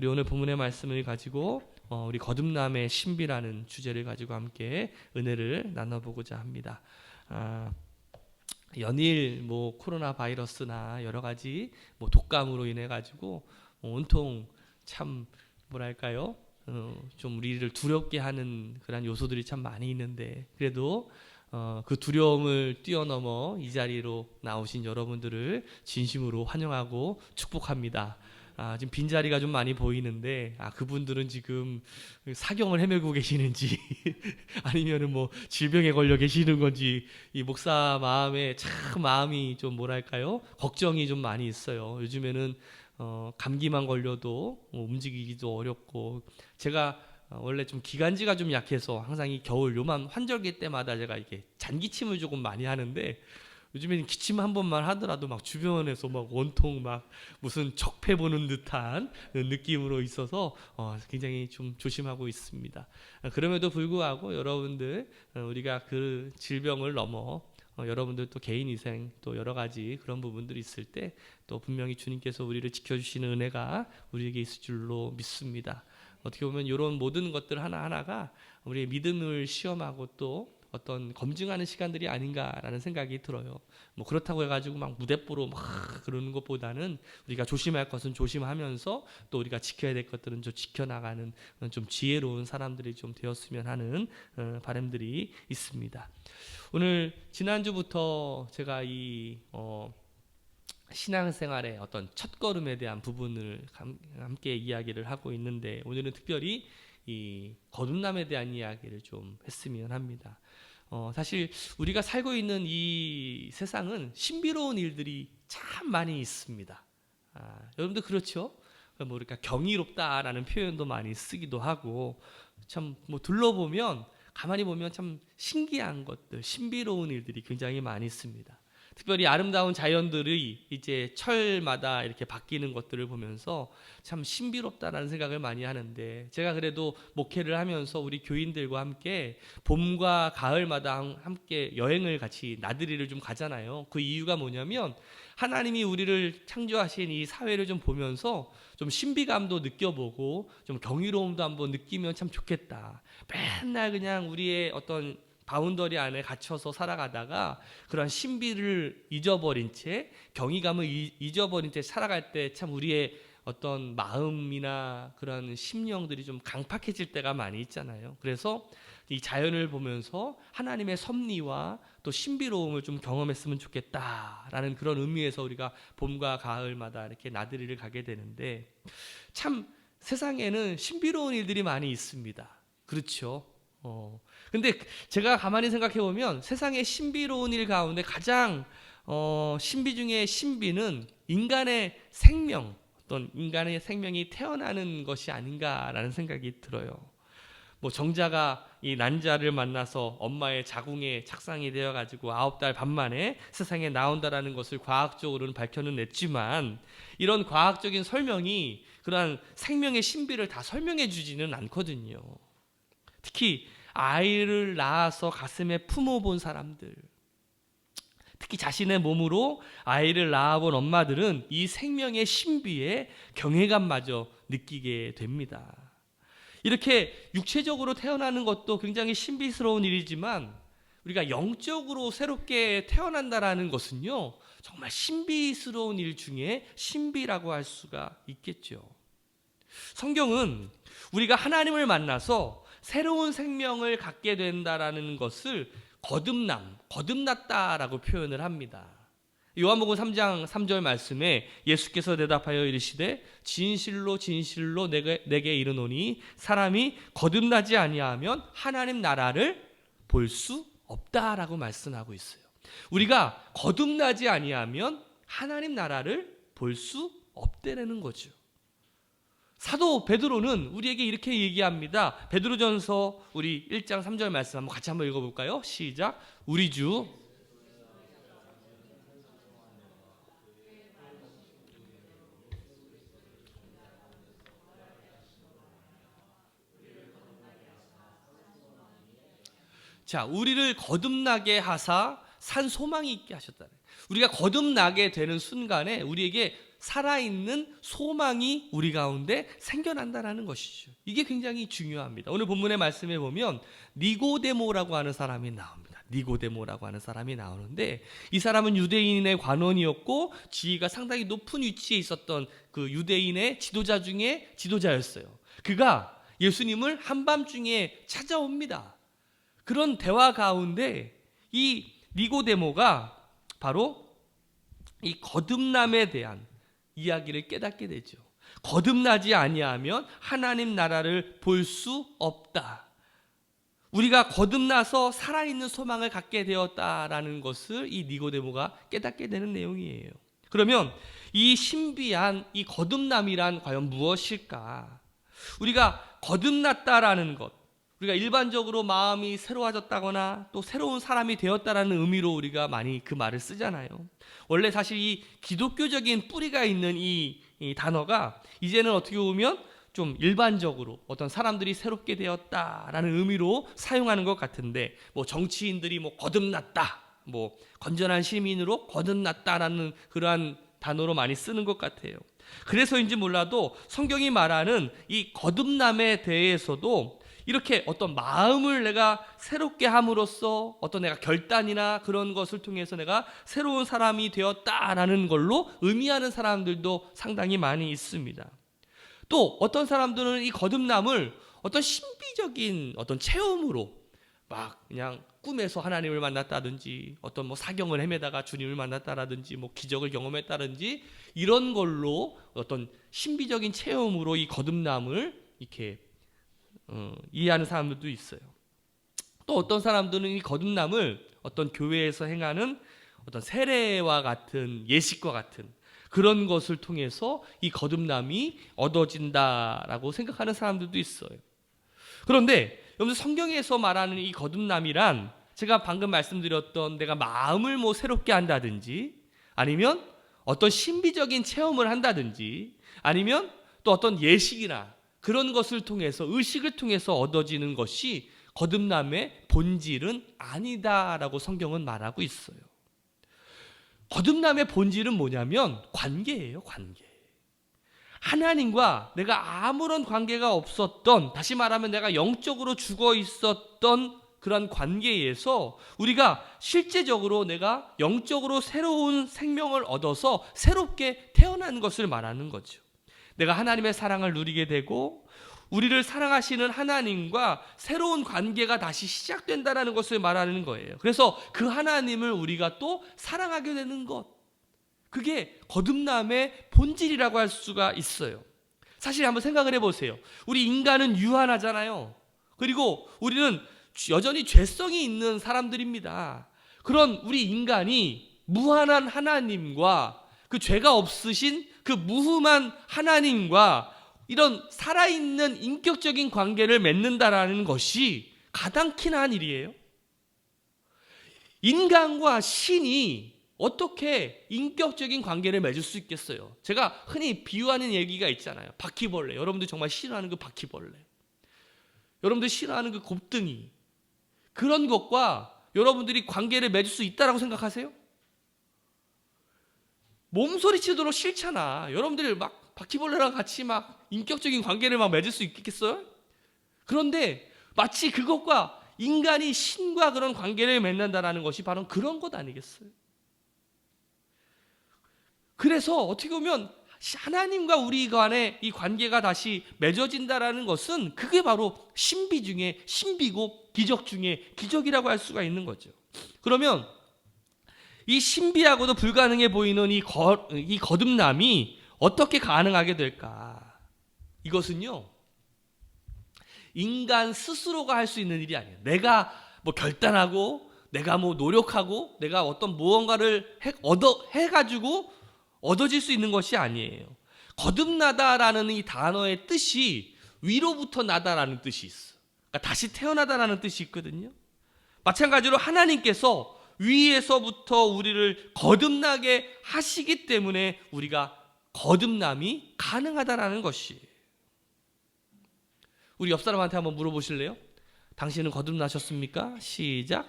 우리 오늘 본문의 말씀을 가지고 우리 거듭남의 신비라는 주제를 가지고 함께 은혜를 나눠보고자 합니다. 연일 코로나 바이러스나 여러 가지 독감으로 인해 가지고 온통 참 뭐랄까요? 좀 우리를 두렵게 하는 그런 요소들이 참 많이 있는데, 그래도 그 두려움을 뛰어넘어 이 자리로 나오신 여러분들을 진심으로 환영하고 축복합니다. 지금 빈자리가 좀 많이 보이는데, 그분들은 지금 사경을 헤매고 계시는지 아니면은 질병에 걸려 계시는 건지, 이 목사 마음에 참 마음이 좀 뭐랄까요? 걱정이 좀 많이 있어요. 요즘에는 감기만 걸려도 움직이기도 어렵고, 제가 원래 좀 기관지가 좀 약해서 항상 이 겨울 요맘 환절기 때마다 제가 이렇게 잔기침을 조금 많이 하는데, 요즘에는 기침 한 번만 하더라도 주변에서 온통 무슨 적폐 보는 듯한 느낌으로 있어서 굉장히 좀 조심하고 있습니다. 그럼에도 불구하고 여러분들, 우리가 그 질병을 넘어 여러분들 또 개인 위생 또 여러 가지 그런 부분들이 있을 때 또 분명히 주님께서 우리를 지켜주시는 은혜가 우리에게 있을 줄로 믿습니다. 어떻게 보면 이런 모든 것들 하나하나가 우리의 믿음을 시험하고 또 어떤 검증하는 시간들이 아닌가라는 생각이 들어요. 그렇다고 해가지고 무대뽀로 그러는 것보다는 우리가 조심할 것은 조심하면서 또 우리가 지켜야 될 것들은 좀 지켜나가는 좀 지혜로운 사람들이 좀 되었으면 하는 바람들이 있습니다. 오늘 지난주부터 제가 이 신앙생활의 어떤 첫걸음에 대한 부분을 함께 이야기를 하고 있는데, 오늘은 특별히 이 거듭남에 대한 이야기를 좀 했으면 합니다. 사실 우리가 살고 있는 이 세상은 신비로운 일들이 참 많이 있습니다. 여러분들 그렇죠? 그러니까 경이롭다라는 표현도 많이 쓰기도 하고, 참 둘러보면 가만히 보면 참 신기한 것들, 신비로운 일들이 굉장히 많이 있습니다. 특별히 아름다운 자연들이 이제 철마다 이렇게 바뀌는 것들을 보면서 참 신비롭다라는 생각을 많이 하는데, 제가 그래도 목회를 하면서 우리 교인들과 함께 봄과 가을마다 함께 여행을 같이 나들이를 좀 가잖아요. 그 이유가 뭐냐면, 하나님이 우리를 창조하신 이 사회를 좀 보면서 좀 신비감도 느껴보고 좀 경이로움도 한번 느끼면 참 좋겠다. 맨날 그냥 우리의 어떤 바운더리 안에 갇혀서 살아가다가 그런 신비를 잊어버린 채, 경이감을 잊어버린 채 살아갈 때 참 우리의 어떤 마음이나 그런 심령들이 좀 강팍해질 때가 많이 있잖아요. 그래서 이 자연을 보면서 하나님의 섭리와 또 신비로움을 좀 경험했으면 좋겠다라는 그런 의미에서 우리가 봄과 가을마다 이렇게 나들이를 가게 되는데, 참 세상에는 신비로운 일들이 많이 있습니다. 그렇죠? 근데 제가 가만히 생각해 보면 세상의 신비로운 일 가운데 가장 신비 중에 신비는 인간의 생명, 어떤 인간의 생명이 태어나는 것이 아닌가라는 생각이 들어요. 정자가 이 난자를 만나서 엄마의 자궁에 착상이 되어가지고 9달 반 만에 세상에 나온다라는 것을 과학적으로는 밝혀는 냈지만, 이런 과학적인 설명이 그러한 생명의 신비를 다 설명해 주지는 않거든요. 특히 아이를 낳아서 가슴에 품어본 사람들, 특히 자신의 몸으로 아이를 낳아본 엄마들은 이 생명의 신비에 경외감마저 느끼게 됩니다. 이렇게 육체적으로 태어나는 것도 굉장히 신비스러운 일이지만, 우리가 영적으로 새롭게 태어난다라는 것은요, 정말 신비스러운 일 중에 신비라고 할 수가 있겠죠. 성경은 우리가 하나님을 만나서 새로운 생명을 갖게 된다라는 것을 거듭났다라고 표현을 합니다. 요한복음 3장 3절 말씀에 예수께서 대답하여 이르시되 진실로 진실로 내게 이르노니 사람이 거듭나지 아니하면 하나님 나라를 볼 수 없다라고 말씀하고 있어요. 우리가 거듭나지 아니하면 하나님 나라를 볼 수 없다라는 거죠. 사도 베드로는 우리에게 이렇게 얘기합니다. 베드로전서 우리 1장 3절 말씀 같이 한번 읽어볼까요? 시작. 우리 주 우리를 거듭나게 하사 산 소망이 있게 하셨다. 우리가 거듭나게 되는 순간에 우리에게 살아있는 소망이 우리 가운데 생겨난다는 것이죠. 이게 굉장히 중요합니다. 오늘 본문의 말씀에 보면 니고데모라고 하는 사람이 나옵니다. 니고데모라고 하는 사람이 나오는데, 이 사람은 유대인의 관원이었고 지위가 상당히 높은 위치에 있었던 그 유대인의 지도자 중에 지도자였어요. 그가 예수님을 한밤중에 찾아옵니다. 그런 대화 가운데 이 니고데모가 바로 이 거듭남에 대한 이야기를 깨닫게 되죠. 거듭나지 아니하면 하나님 나라를 볼 수 없다. 우리가 거듭나서 살아있는 소망을 갖게 되었다라는 것을 이 니고데모가 깨닫게 되는 내용이에요. 그러면 이 신비한 이 거듭남이란 과연 무엇일까? 우리가 거듭났다라는 것, 우리가 일반적으로 마음이 새로워졌다거나 또 새로운 사람이 되었다라는 의미로 우리가 많이 그 말을 쓰잖아요. 원래 사실 이 기독교적인 뿌리가 있는 이 단어가 이제는 어떻게 보면 좀 일반적으로 어떤 사람들이 새롭게 되었다라는 의미로 사용하는 것 같은데, 뭐 정치인들이 뭐 거듭났다, 뭐 건전한 시민으로 거듭났다라는 그러한 단어로 많이 쓰는 것 같아요. 그래서인지 몰라도 성경이 말하는 이 거듭남에 대해서도 이렇게 어떤 마음을 내가 새롭게 함으로써 어떤 내가 결단이나 그런 것을 통해서 내가 새로운 사람이 되었다라는 걸로 의미하는 사람들도 상당히 많이 있습니다. 또 어떤 사람들은 이 거듭남을 어떤 신비적인 어떤 체험으로 막 그냥 꿈에서 하나님을 만났다든지 어떤 뭐 사경을 헤매다가 주님을 만났다라든지 뭐 기적을 경험했다든지 이런 걸로 어떤 신비적인 체험으로 이 거듭남을 이렇게 이해하는 사람들도 있어요. 또 어떤 사람들은 이 거듭남을 어떤 교회에서 행하는 어떤 세례와 같은 예식과 같은 그런 것을 통해서 이 거듭남이 얻어진다라고 생각하는 사람들도 있어요. 그런데 여러분, 성경에서 말하는 이 거듭남이란 제가 방금 말씀드렸던 내가 마음을 뭐 새롭게 한다든지 아니면 어떤 신비적인 체험을 한다든지 아니면 또 어떤 예식이나 그런 것을 통해서 의식을 통해서 얻어지는 것이 거듭남의 본질은 아니다라고 성경은 말하고 있어요. 거듭남의 본질은 뭐냐면 관계예요, 관계. 하나님과 내가 아무런 관계가 없었던, 다시 말하면 내가 영적으로 죽어 있었던 그런 관계에서 우리가 실제적으로 내가 영적으로 새로운 생명을 얻어서 새롭게 태어난 것을 말하는 거죠. 내가 하나님의 사랑을 누리게 되고 우리를 사랑하시는 하나님과 새로운 관계가 다시 시작된다는 것을 말하는 거예요. 그래서 그 하나님을 우리가 또 사랑하게 되는 것, 그게 거듭남의 본질이라고 할 수가 있어요. 사실 한번 생각을 해보세요. 우리 인간은 유한하잖아요. 그리고 우리는 여전히 죄성이 있는 사람들입니다. 그런 우리 인간이 무한한 하나님과 그 죄가 없으신 그 무흠한 하나님과 이런 살아있는 인격적인 관계를 맺는다라는 것이 가당키나 한 일이에요. 인간과 신이 어떻게 인격적인 관계를 맺을 수 있겠어요? 제가 흔히 비유하는 얘기가 있잖아요. 바퀴벌레. 여러분들 정말 싫어하는 그 바퀴벌레. 여러분들 싫어하는 그 곱등이. 그런 것과 여러분들이 관계를 맺을 수 있다라고 생각하세요? 몸소리치도록 싫잖아. 여러분들이 막 바퀴벌레랑 같이 막 인격적인 관계를 막 맺을 수 있겠어요? 그런데 마치 그것과 인간이 신과 그런 관계를 맺는다라는 것이 바로 그런 것 아니겠어요? 그래서 어떻게 보면 하나님과 우리 간의 이 관계가 다시 맺어진다라는 것은 그게 바로 신비 중에 신비고 기적 중에 기적이라고 할 수가 있는 거죠. 그러면 이 신비하고도 불가능해 보이는 이 거듭남이 어떻게 가능하게 될까? 이것은요, 인간 스스로가 할 수 있는 일이 아니에요. 내가 뭐 결단하고 내가 뭐 노력하고 내가 어떤 무언가를 해가지고 얻어질 수 있는 것이 아니에요. 거듭나다라는 이 단어의 뜻이 위로부터 나다라는 뜻이 있어. 그러니까 다시 태어나다라는 뜻이 있거든요. 마찬가지로 하나님께서 위에서부터 우리를 거듭나게 하시기 때문에 우리가 거듭남이 가능하다라는 것이. 우리 옆 사람한테 한번 물어보실래요? 당신은 거듭나셨습니까? 시작.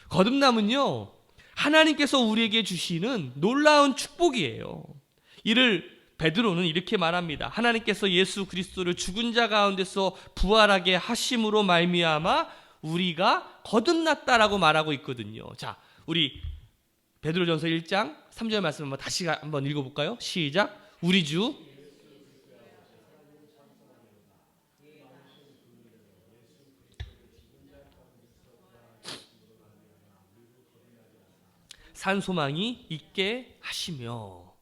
거듭남은요, 하나님께서 우리에게 주시는 놀라운 축복이에요. 이를 베드로는 이렇게 말합니다. 하나님께서 예수 그리스도를 죽은 자 가운데서 부활하게 하심으로 말미암아 우리가 거듭났다라고 말하고 있거든요. 자, 우리 베드로전서 1장 3절 말씀 한번 다시 한번 읽어볼까요? 시작. 우리 주 산 소망이 있게 하시며.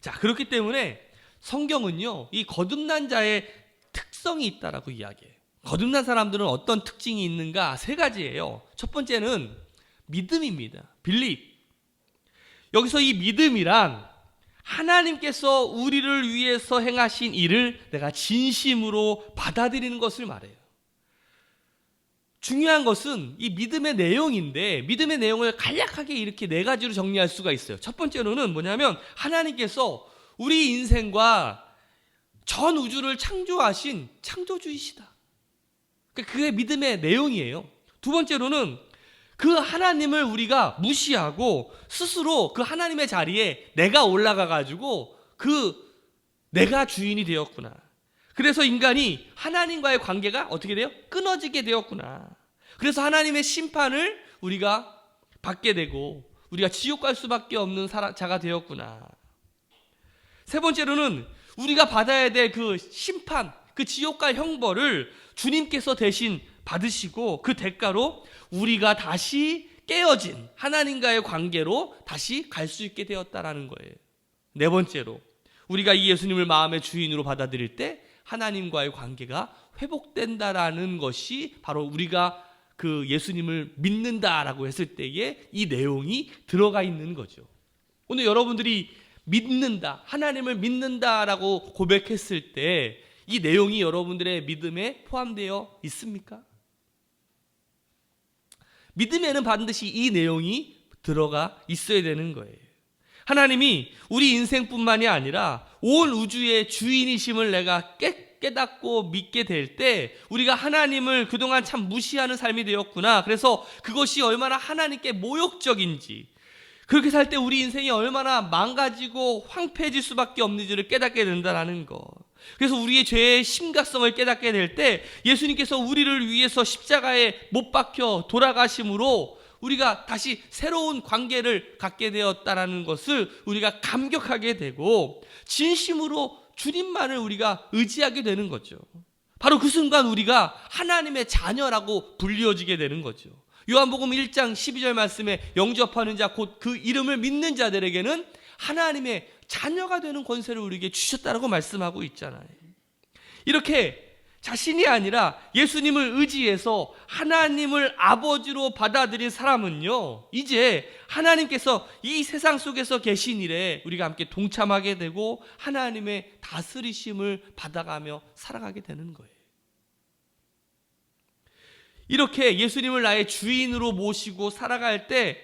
자, 그렇기 때문에 성경은요, 이 거듭난 자의 특성이 있다라고 이야기해요. 거듭난 사람들은 어떤 특징이 있는가? 세 가지예요. 첫 번째는 믿음입니다. 빌립. 여기서 이 믿음이란 하나님께서 우리를 위해서 행하신 일을 내가 진심으로 받아들이는 것을 말해요. 중요한 것은 이 믿음의 내용인데, 믿음의 내용을 간략하게 이렇게 네 가지로 정리할 수가 있어요. 첫 번째로는 뭐냐면 하나님께서 우리 인생과 전 우주를 창조하신 창조주이시다. 그게 믿음의 내용이에요. 두 번째로는 그 하나님을 우리가 무시하고 스스로 그 하나님의 자리에 내가 올라가 가지고 내가 주인이 되었구나. 그래서 인간이 하나님과의 관계가 어떻게 돼요? 끊어지게 되었구나. 그래서 하나님의 심판을 우리가 받게 되고 우리가 지옥 갈 수밖에 없는 자가 되었구나. 세 번째로는 우리가 받아야 될 그 심판, 그 지옥 갈 형벌을 주님께서 대신 받으시고 그 대가로 우리가 다시 깨어진 하나님과의 관계로 다시 갈 수 있게 되었다라는 거예요. 네 번째로 우리가 이 예수님을 마음의 주인으로 받아들일 때 하나님과의 관계가 회복된다라는 것이 바로 우리가 그 예수님을 믿는다라고 했을 때에 이 내용이 들어가 있는 거죠. 오늘 여러분들이 믿는다, 하나님을 믿는다라고 고백했을 때 이 내용이 여러분들의 믿음에 포함되어 있습니까? 믿음에는 반드시 이 내용이 들어가 있어야 되는 거예요. 하나님이 우리 인생뿐만이 아니라 온 우주의 주인이심을 내가 깨닫고 믿게 될 때 우리가 하나님을 그동안 참 무시하는 삶이 되었구나. 그래서 그것이 얼마나 하나님께 모욕적인지, 그렇게 살 때 우리 인생이 얼마나 망가지고 황폐해질 수밖에 없는지를 깨닫게 된다는 거. 그래서 우리의 죄의 심각성을 깨닫게 될 때 예수님께서 우리를 위해서 십자가에 못 박혀 돌아가심으로 우리가 다시 새로운 관계를 갖게 되었다는 것을 우리가 감격하게 되고 진심으로 주님만을 우리가 의지하게 되는 거죠. 바로 그 순간 우리가 하나님의 자녀라고 불리워지게 되는 거죠. 요한복음 1장 12절 말씀에 영접하는 자 곧 그 이름을 믿는 자들에게는 하나님의 자녀가 되는 권세를 우리에게 주셨다라고 말씀하고 있잖아요. 이렇게 자신이 아니라 예수님을 의지해서 하나님을 아버지로 받아들인 사람은요, 이제 하나님께서 이 세상 속에서 계신 일에 우리가 함께 동참하게 되고 하나님의 다스리심을 받아가며 살아가게 되는 거예요. 이렇게 예수님을 나의 주인으로 모시고 살아갈 때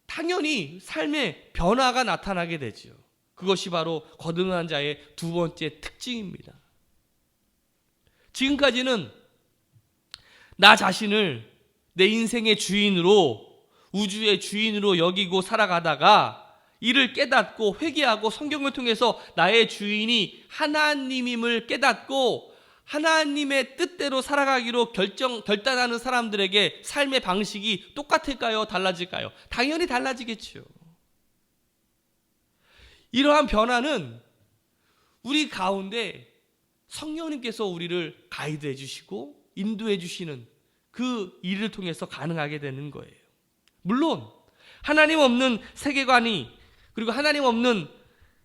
당연히 삶의 변화가 나타나게 되죠. 그것이 바로 거듭난 자의 두 번째 특징입니다. 지금까지는 나 자신을 내 인생의 주인으로, 우주의 주인으로 여기고 살아가다가 이를 깨닫고 회개하고 성경을 통해서 나의 주인이 하나님임을 깨닫고 하나님의 뜻대로 살아가기로 결단하는 사람들에게 삶의 방식이 똑같을까요? 달라질까요? 당연히 달라지겠죠. 이러한 변화는 우리 가운데 성령님께서 우리를 가이드해 주시고 인도해 주시는 그 일을 통해서 가능하게 되는 거예요. 물론 하나님 없는 세계관이, 그리고 하나님 없는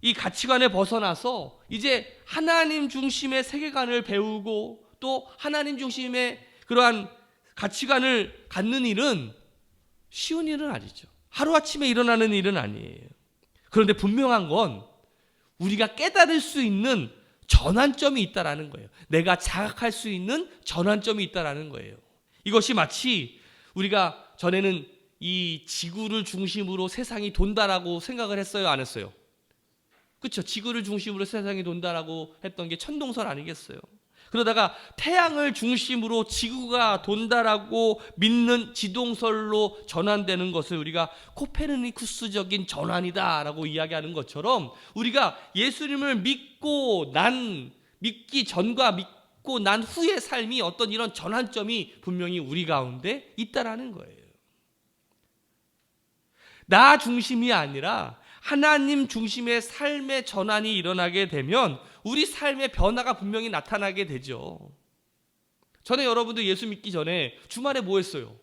이 가치관에 벗어나서 이제 하나님 중심의 세계관을 배우고 또 하나님 중심의 그러한 가치관을 갖는 일은 쉬운 일은 아니죠. 하루아침에 일어나는 일은 아니에요. 그런데 분명한 건 우리가 깨달을 수 있는 전환점이 있다라는 거예요. 내가 자각할 수 있는 전환점이 있다라는 거예요. 이것이 마치 우리가 전에는 이 지구를 중심으로 세상이 돈다라고 생각을 했어요, 안 했어요? 그렇죠. 지구를 중심으로 세상이 돈다라고 했던 게 천동설 아니겠어요? 그러다가 태양을 중심으로 지구가 돈다라고 믿는 지동설로 전환되는 것을 우리가 코페르니쿠스적인 전환이다라고 이야기하는 것처럼, 우리가 예수님을 믿기 전과 믿고 난 후의 삶이 어떤 이런 전환점이 분명히 우리 가운데 있다라는 거예요. 나 중심이 아니라 하나님 중심의 삶의 전환이 일어나게 되면 우리 삶의 변화가 분명히 나타나게 되죠. 전에 여러분들 예수 믿기 전에 주말에 뭐 했어요?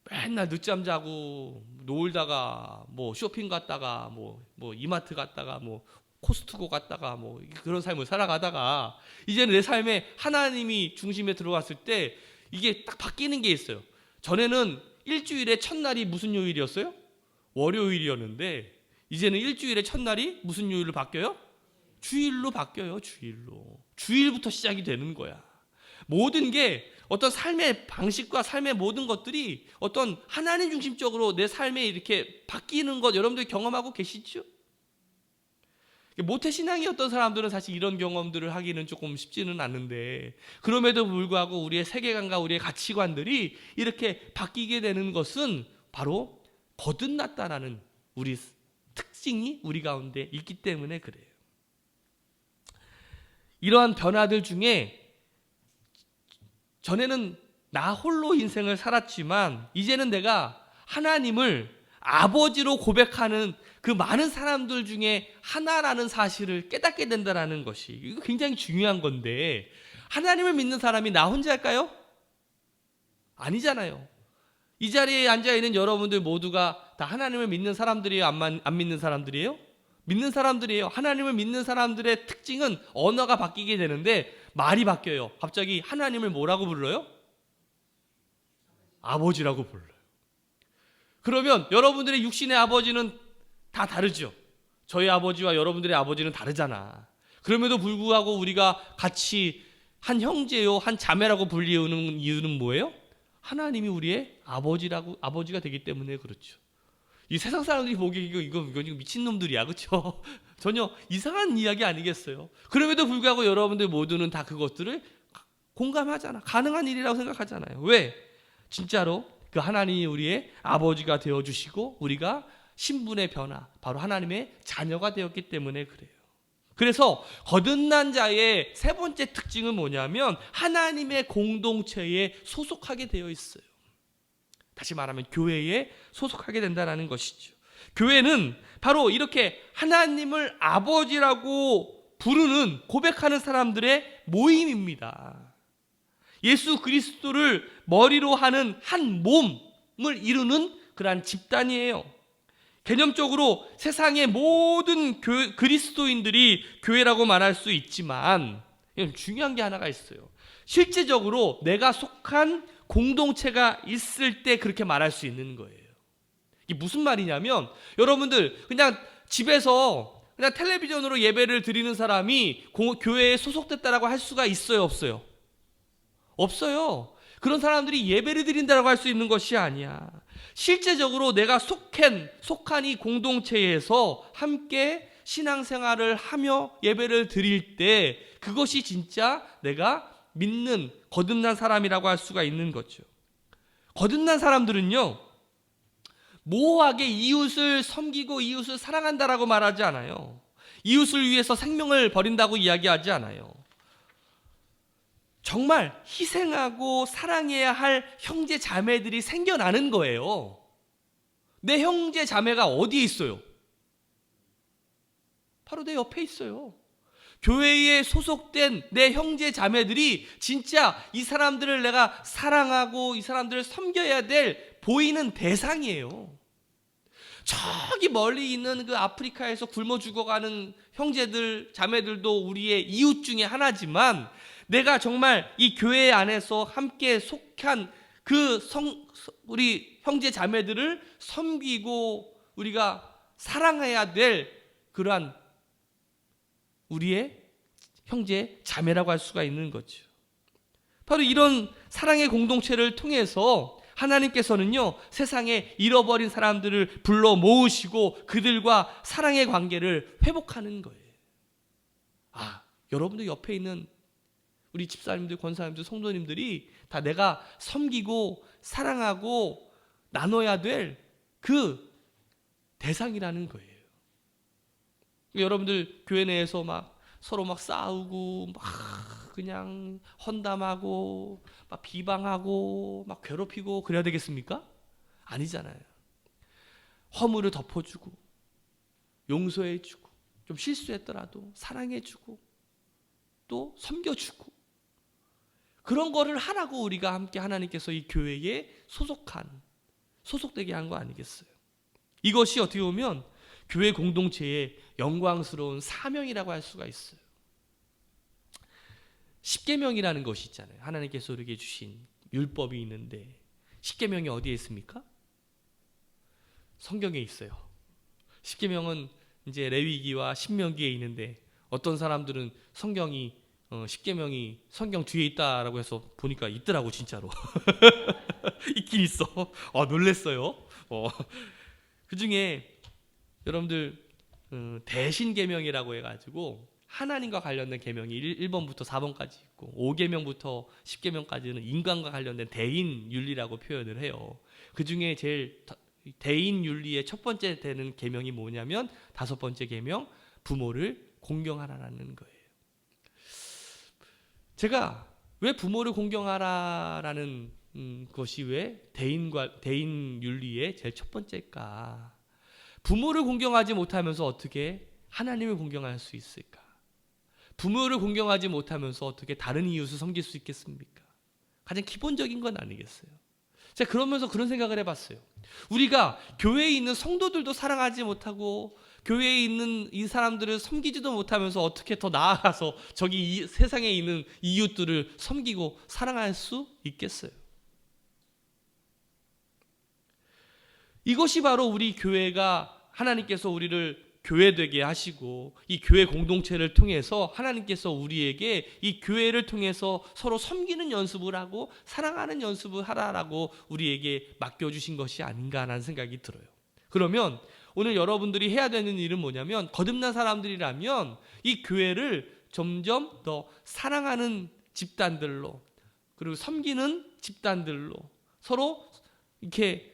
맨날 늦잠 자고 놀다가 뭐 쇼핑 갔다가 뭐 이마트 갔다가 뭐 코스트코 갔다가 뭐 그런 삶을 살아가다가 이제는 내 삶에 하나님이 중심에 들어왔을 때 이게 딱 바뀌는 게 있어요. 전에는 일주일의 첫날이 무슨 요일이었어요? 월요일이었는데 이제는 일주일의 첫날이 무슨 요일로 바뀌어요? 주일로 바뀌어요. 주일부터 시작이 되는 거야. 모든 게 어떤 삶의 방식과 삶의 모든 것들이 어떤 하나님 중심적으로 내 삶에 이렇게 바뀌는 것 여러분들 경험하고 계시죠? 모태신앙이었던 사람들은 사실 이런 경험들을 하기는 조금 쉽지는 않는데, 그럼에도 불구하고 우리의 세계관과 우리의 가치관들이 이렇게 바뀌게 되는 것은 바로 거듭났다라는 우리 특징이 우리 가운데 있기 때문에 그래요. 이러한 변화들 중에 전에는 나 홀로 인생을 살았지만 이제는 내가 하나님을 아버지로 고백하는 그 많은 사람들 중에 하나라는 사실을 깨닫게 된다는 것이, 이거 굉장히 중요한 건데, 하나님을 믿는 사람이 나 혼자일까요? 아니잖아요. 이 자리에 앉아있는 여러분들 모두가 다 하나님을 믿는 사람들이에요? 안 믿는 사람들이에요? 믿는 사람들이에요. 하나님을 믿는 사람들의 특징은 언어가 바뀌게 되는데 말이 바뀌어요. 갑자기 하나님을 뭐라고 불러요? 아버지라고 불러요. 그러면 여러분들의 육신의 아버지는 다 다르죠. 저희 아버지와 여러분들의 아버지는 다르잖아. 그럼에도 불구하고 우리가 같이 한 형제요, 한 자매라고 불리우는 이유는 뭐예요? 하나님이 우리의 아버지가 되기 때문에 그렇죠. 이 세상 사람들이 보기에 이거 미친놈들이야, 그렇죠? 전혀 이상한 이야기 아니겠어요? 그럼에도 불구하고 여러분들 모두는 다 그것들을 공감하잖아. 가능한 일이라고 생각하잖아요. 왜? 진짜로 그 하나님이 우리의 아버지가 되어주시고 우리가 신분의 변화, 바로 하나님의 자녀가 되었기 때문에 그래요. 그래서 거듭난 자의 세 번째 특징은 뭐냐면 하나님의 공동체에 소속하게 되어 있어요. 다시 말하면 교회에 소속하게 된다는 것이죠. 교회는 바로 이렇게 하나님을 아버지라고 부르는, 고백하는 사람들의 모임입니다. 예수 그리스도를 머리로 하는 한 몸을 이루는 그러한 집단이에요. 개념적으로 세상의 모든 그리스도인들이 교회라고 말할 수 있지만 중요한 게 하나가 있어요. 실제적으로 내가 속한 공동체가 있을 때 그렇게 말할 수 있는 거예요. 이게 무슨 말이냐면, 여러분들 그냥 집에서 그냥 텔레비전으로 예배를 드리는 사람이 교회에 소속됐다라고 할 수가 있어요, 없어요? 없어요. 그런 사람들이 예배를 드린다라고 할 수 있는 것이 아니야. 실제적으로 내가 속한 이 공동체에서 함께 신앙생활을 하며 예배를 드릴 때 그것이 진짜 내가 믿는 거듭난 사람이라고 할 수가 있는 거죠. 거듭난 사람들은요, 모호하게 이웃을 섬기고 이웃을 사랑한다라고 말하지 않아요. 이웃을 위해서 생명을 버린다고 이야기하지 않아요. 정말 희생하고 사랑해야 할 형제 자매들이 생겨나는 거예요. 내 형제 자매가 어디에 있어요? 바로 내 옆에 있어요. 교회에 소속된 내 형제 자매들이 진짜 이 사람들을 내가 사랑하고 이 사람들을 섬겨야 될 보이는 대상이에요. 저기 멀리 있는 그 아프리카에서 굶어 죽어가는 형제들, 자매들도 우리의 이웃 중에 하나지만, 내가 정말 이 교회 안에서 함께 속한 우리 형제 자매들을 섬기고 우리가 사랑해야 될 그러한 우리의 형제 자매라고 할 수가 있는 거죠. 바로 이런 사랑의 공동체를 통해서 하나님께서는요, 세상에 잃어버린 사람들을 불러 모으시고 그들과 사랑의 관계를 회복하는 거예요. 여러분들 옆에 있는 우리 집사님들, 권사님들, 성도님들이 다 내가 섬기고 사랑하고 나눠야 될 그 대상이라는 거예요. 여러분들 교회 내에서 막 서로 막 싸우고 막 그냥 헌담하고 막 비방하고 막 괴롭히고 그래야 되겠습니까? 아니잖아요. 허물을 덮어주고 용서해주고 좀 실수했더라도 사랑해주고 또 섬겨주고 그런 거를 하라고 우리가 함께 하나님께서 이 교회에 소속되게 한 거 아니겠어요? 이것이 어떻게 보면 교회 공동체의 영광스러운 사명이라고 할 수가 있어요. 십계명이라는 것이 있잖아요. 하나님께서 우리에게 주신 율법이 있는데 십계명이 어디에 있습니까? 성경에 있어요. 십계명은 이제 레위기와 신명기에 있는데 어떤 사람들은 십계명이 성경 뒤에 있다라고 해서 보니까 있더라고 진짜로. 있긴 있어. 놀랬어요. 그 중에 여러분들 대신계명이라고 해가지고 하나님과 관련된 계명이 1번부터 4번까지 있고 5계명부터 10계명까지는 인간과 관련된 대인윤리라고 표현을 해요. 그 중에 제일 대인윤리의 첫 번째 되는 계명이 뭐냐면 5번째 계명, 부모를 공경하라는 거예요. 제가 왜 부모를 공경하라라는 것이 왜 대인윤리의 제일 첫 번째일까? 부모를 공경하지 못하면서 어떻게 하나님을 공경할 수 있을까? 부모를 공경하지 못하면서 어떻게 다른 이웃을 섬길 수 있겠습니까? 가장 기본적인 건 아니겠어요? 제가 그러면서 그런 생각을 해봤어요. 우리가 교회에 있는 성도들도 사랑하지 못하고 교회에 있는 이 사람들을 섬기지도 못하면서 어떻게 더 나아가서 저기 세상에 있는 이웃들을 섬기고 사랑할 수 있겠어요? 이것이 바로 우리 교회가 하나님께서 우리를 교회되게 하시고 이 교회 공동체를 통해서 하나님께서 우리에게 이 교회를 통해서 서로 섬기는 연습을 하고 사랑하는 연습을 하라라고 우리에게 맡겨주신 것이 아닌가라는 생각이 들어요. 그러면 오늘 여러분들이 해야 되는 일은 뭐냐면 거듭난 사람들이라면 이 교회를 점점 더 사랑하는 집단들로 그리고 섬기는 집단들로 서로 이렇게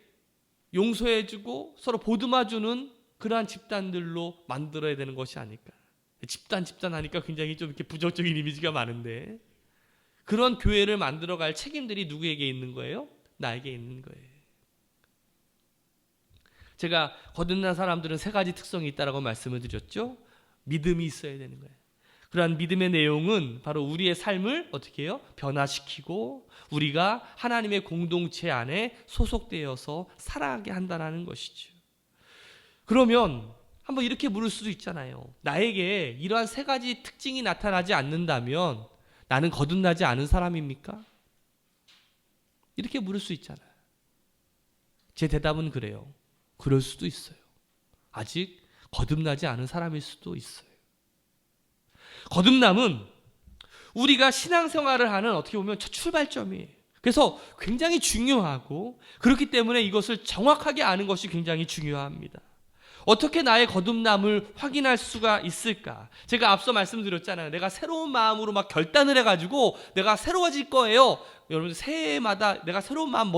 용서해주고 서로 보듬어주는 그러한 집단들로 만들어야 되는 것이 아닐까. 집단 하니까 굉장히 좀 이렇게 부정적인 이미지가 많은데 그런 교회를 만들어갈 책임들이 누구에게 있는 거예요? 나에게 있는 거예요. 제가 거듭난 사람들은 3가지 특성이 있다라고 말씀을 드렸죠. 믿음이 있어야 되는 거예요. 그러한 믿음의 내용은 바로 우리의 삶을 어떻게 해요? 변화시키고 우리가 하나님의 공동체 안에 소속되어서 살아가게 한다는 것이죠. 그러면 한번 이렇게 물을 수도 있잖아요. 나에게 이러한 3가지 특징이 나타나지 않는다면 나는 거듭나지 않은 사람입니까? 이렇게 물을 수 있잖아요. 제 대답은 그래요. 그럴 수도 있어요. 아직 거듭나지 않은 사람일 수도 있어요. 거듭남은 우리가 신앙생활을 하는 어떻게 보면 첫 출발점이에요. 그래서 굉장히 중요하고 그렇기 때문에 이것을 정확하게 아는 것이 굉장히 중요합니다. 어떻게 나의 거듭남을 확인할 수가 있을까? 제가 앞서 말씀드렸잖아요. 내가 새로운 마음으로 막 결단을 해가지고 내가 새로워질 거예요. 여러분 새해마다 내가 새로운 마음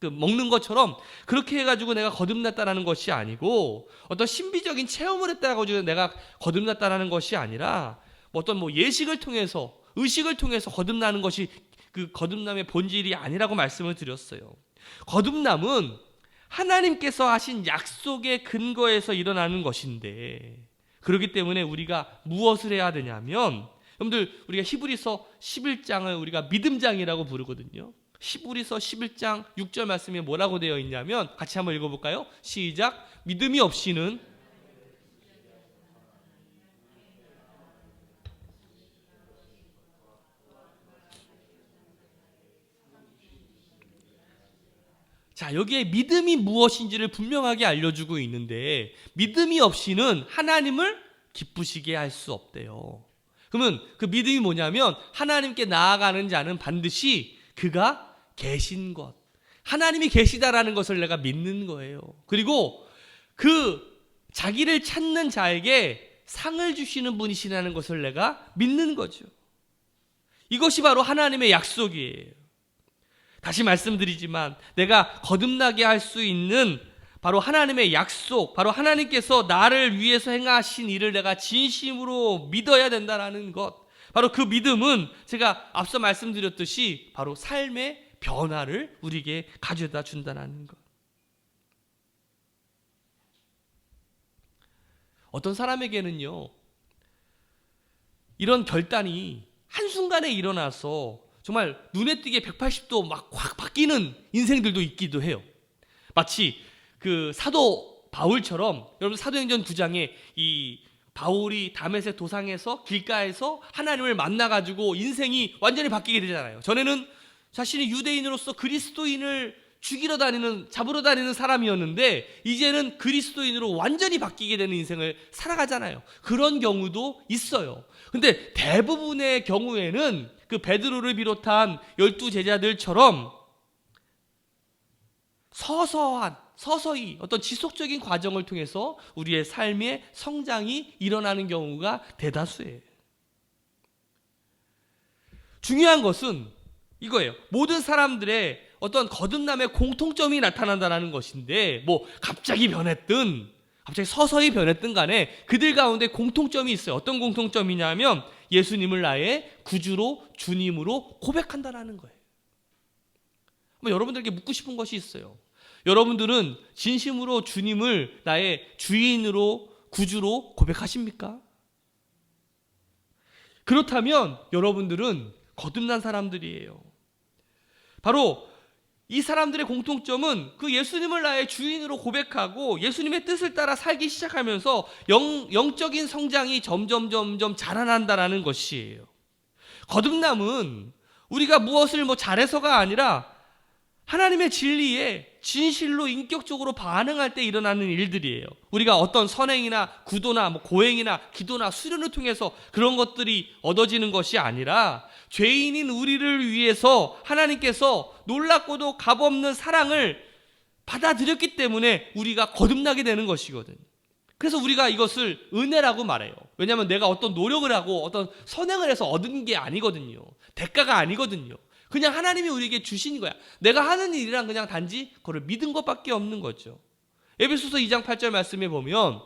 먹는 것처럼 그렇게 해가지고 내가 거듭났다라는 것이 아니고 어떤 신비적인 체험을 했다고 해서 내가 거듭났다라는 것이 아니라 어떤 예식을 통해서 의식을 통해서 거듭나는 것이 그 거듭남의 본질이 아니라고 말씀을 드렸어요. 거듭남은 하나님께서 하신 약속의 근거에서 일어나는 것인데 그렇기 때문에 우리가 무엇을 해야 되냐면 여러분들 우리가 히브리서 11장을 우리가 믿음장이라고 부르거든요. 히브리서 11장 6절 말씀에 뭐라고 되어 있냐면 같이 한번 읽어볼까요? 시작. 믿음이 없이는 자, 여기에 믿음이 무엇인지를 분명하게 알려주고 있는데 믿음이 없이는 하나님을 기쁘시게 할 수 없대요. 그러면 그 믿음이 뭐냐면 하나님께 나아가는 자는 반드시 그가 계신 것, 하나님이 계시다라는 것을 내가 믿는 거예요. 그리고 그 자기를 찾는 자에게 상을 주시는 분이시라는 것을 내가 믿는 거죠. 이것이 바로 하나님의 약속이에요. 다시 말씀드리지만 내가 거듭나게 할 수 있는 바로 하나님의 약속, 바로 하나님께서 나를 위해서 행하신 일을 내가 진심으로 믿어야 된다는 것, 바로 그 믿음은 제가 앞서 말씀드렸듯이 바로 삶의 변화를 우리에게 가져다 준다는 것. 어떤 사람에게는요, 이런 결단이 한순간에 일어나서 정말 눈에 띄게 180도 막 확 바뀌는 인생들도 있기도 해요. 마치 그 사도 바울처럼, 여러분 사도행전 9장에 이 바울이 다메섹 도상에서 길가에서 하나님을 만나가지고 인생이 완전히 바뀌게 되잖아요. 전에는 자신이 유대인으로서 그리스도인을 잡으러 다니는 사람이었는데 이제는 그리스도인으로 완전히 바뀌게 되는 인생을 살아가잖아요. 그런 경우도 있어요. 근데 대부분의 경우에는 그 베드로를 비롯한 12 제자들처럼 서서히 어떤 지속적인 과정을 통해서 우리의 삶의 성장이 일어나는 경우가 대다수예요. 중요한 것은 이거예요. 모든 사람들의 어떤 거듭남의 공통점이 나타난다는 것인데, 뭐 갑자기 변했든 갑자기 서서히 변했든 간에 그들 가운데 공통점이 있어요. 어떤 공통점이냐면 예수님을 나의 구주로 주님으로 고백한다는 거예요. 여러분들에게 묻고 싶은 것이 있어요. 여러분들은 진심으로 주님을 나의 주인으로 구주로 고백하십니까? 그렇다면 여러분들은 거듭난 사람들이에요. 바로 이 사람들의 공통점은 그 예수님을 나의 주인으로 고백하고 예수님의 뜻을 따라 살기 시작하면서 영적인 성장이 점점 자라난다는 것이에요. 거듭남은 우리가 무엇을 잘해서가 아니라 하나님의 진리에 진실로 인격적으로 반응할 때 일어나는 일들이에요. 우리가 어떤 선행이나 구도나 고행이나 기도나 수련을 통해서 그런 것들이 얻어지는 것이 아니라 죄인인 우리를 위해서 하나님께서 놀랍고도 값없는 사랑을 받아들였기 때문에 우리가 거듭나게 되는 것이거든요. 그래서 우리가 이것을 은혜라고 말해요. 왜냐하면 내가 어떤 노력을 하고 어떤 선행을 해서 얻은 게 아니거든요. 대가가 아니거든요. 그냥 하나님이 우리에게 주신 거야. 내가 하는 일이란 그냥 단지 그걸 믿은 것밖에 없는 거죠. 에베소서 2장 8절 말씀에 보면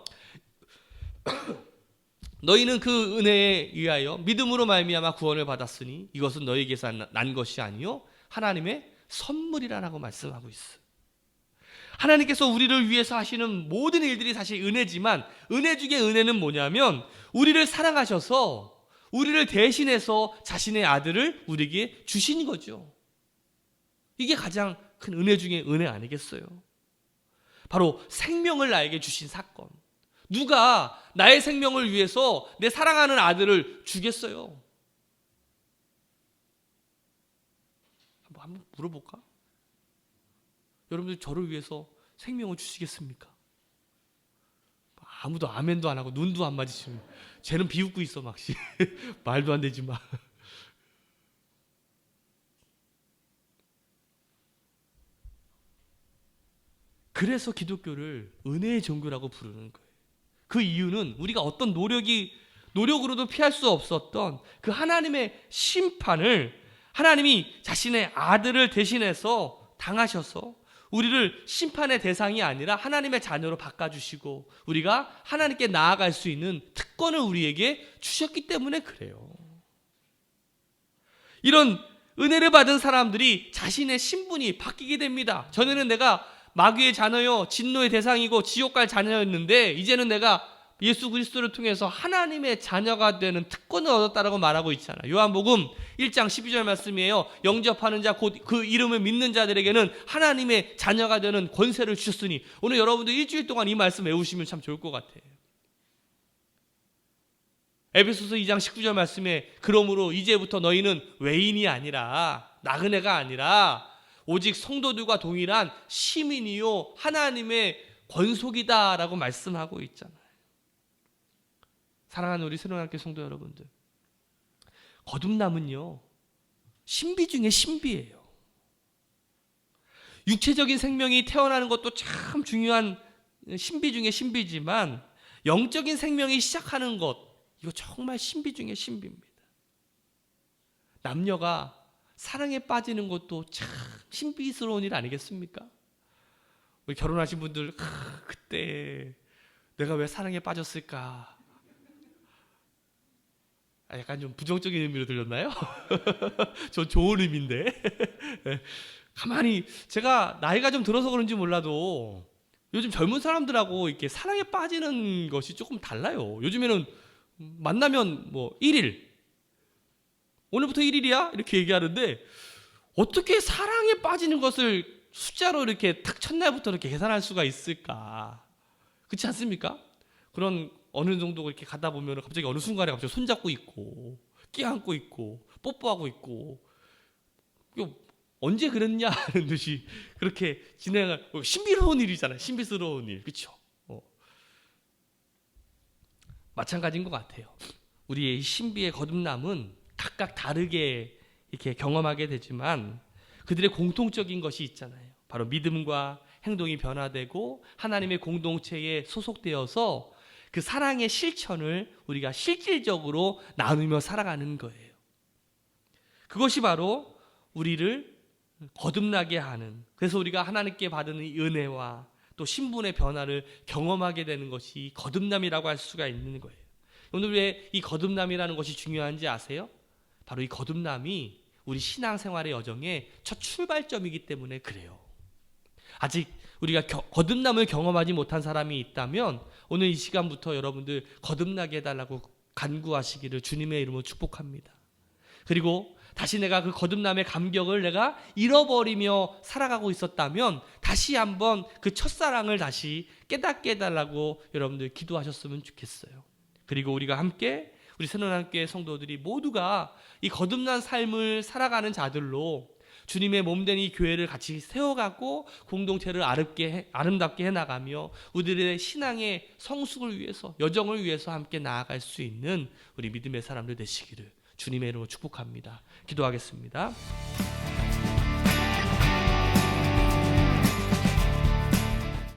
너희는 그 은혜에 의하여 믿음으로 말미암아 구원을 받았으니 이것은 너희에게서 난 것이 아니요 하나님의 선물이라고 말씀하고 있어요. 하나님께서 우리를 위해서 하시는 모든 일들이 사실 은혜지만 은혜 중에 은혜는 뭐냐면 우리를 사랑하셔서 우리를 대신해서 자신의 아들을 우리에게 주신 거죠. 이게 가장 큰 은혜 중에 은혜 아니겠어요? 바로 생명을 나에게 주신 사건. 누가 나의 생명을 위해서 내 사랑하는 아들을 주겠어요? 한번 물어볼까? 여러분들 저를 위해서 생명을 주시겠습니까? 아무도 아멘도 안 하고 눈도 안 맞으시면 쟤는 비웃고 있어 막 말도 안 되지 마. 그래서 기독교를 은혜의 종교라고 부르는 거예요. 그 이유는 우리가 어떤 노력으로도 피할 수 없었던 그 하나님의 심판을 하나님이 자신의 아들을 대신해서 당하셔서 우리를 심판의 대상이 아니라 하나님의 자녀로 바꿔주시고 우리가 하나님께 나아갈 수 있는 특권을 우리에게 주셨기 때문에 그래요. 이런 은혜를 받은 사람들이 자신의 신분이 바뀌게 됩니다. 전에는 내가 마귀의 자녀요, 진노의 대상이고 지옥 갈 자녀였는데 이제는 내가 예수 그리스도를 통해서 하나님의 자녀가 되는 특권을 얻었다라고 말하고 있잖아요. 요한복음 1장 12절 말씀이에요. 영접하는 자 곧 그 이름을 믿는 자들에게는 하나님의 자녀가 되는 권세를 주셨으니 오늘 여러분들 일주일 동안 이 말씀 외우시면 참 좋을 것 같아요. 에베소서 2장 19절 말씀에 그러므로 이제부터 너희는 외인이 아니라 나그네가 아니라 오직 성도들과 동일한 시민이요 하나님의 권속이다라고 말씀하고 있잖아요. 사랑하는 우리 새로운학교 성도 여러분들, 거듭남은요 신비 중에 신비예요. 육체적인 생명이 태어나는 것도 참 중요한 신비 중에 신비지만 영적인 생명이 시작하는 것, 이거 정말 신비 중에 신비입니다. 남녀가 사랑에 빠지는 것도 참 신비스러운 일 아니겠습니까? 우리 결혼하신 분들 그때 내가 왜 사랑에 빠졌을까? 약간 좀 부정적인 의미로 들렸나요? 저 좋은 의미인데. 가만히 제가 나이가 좀 들어서 그런지 몰라도 요즘 젊은 사람들하고 이렇게 사랑에 빠지는 것이 조금 달라요. 요즘에는 만나면 뭐 1일 오늘부터 1일이야? 이렇게 얘기하는데 어떻게 사랑에 빠지는 것을 숫자로 이렇게 딱 첫날부터 이렇게 계산할 수가 있을까? 그렇지 않습니까? 그런 어느 정도 이렇게 가다 보면 갑자기 어느 순간에 갑자기 손잡고 있고 끼안고 있고 뽀뽀하고 있고 언제 그랬냐 하는 듯이 그렇게 진행할 신비로운 일이잖아요. 신비스러운 일, 그렇죠? 마찬가지인 것 같아요. 우리의 신비의 거듭남은 각각 다르게 이렇게 경험하게 되지만 그들의 공통적인 것이 있잖아요. 바로 믿음과 행동이 변화되고 하나님의 공동체에 소속되어서 그 사랑의 실천을 우리가 실질적으로 나누며 살아가는 거예요. 그것이 바로 우리를 거듭나게 하는, 그래서 우리가 하나님께 받은 이 은혜와 또 신분의 변화를 경험하게 되는 것이 거듭남이라고 할 수가 있는 거예요. 오늘 왜 이 거듭남이라는 것이 중요한지 아세요? 바로 이 거듭남이 우리 신앙생활의 여정의 첫 출발점이기 때문에 그래요. 아직 우리가 거듭남을 경험하지 못한 사람이 있다면 오늘 이 시간부터 여러분들 거듭나게 해달라고 간구하시기를 주님의 이름으로 축복합니다. 그리고 다시 내가 그 거듭남의 감격을 내가 잃어버리며 살아가고 있었다면 다시 한번 그 첫사랑을 다시 깨닫게 해달라고 여러분들 기도하셨으면 좋겠어요. 그리고 우리가 함께 우리 새로운교회 성도들이 모두가 이 거듭난 삶을 살아가는 자들로 주님의 몸된 이 교회를 같이 세워가고 공동체를 아름답게 해나가며 우리들의 신앙의 성숙을 위해서 여정을 위해서 함께 나아갈 수 있는 우리 믿음의 사람들 되시기를 주님의 이름으로 축복합니다. 기도하겠습니다.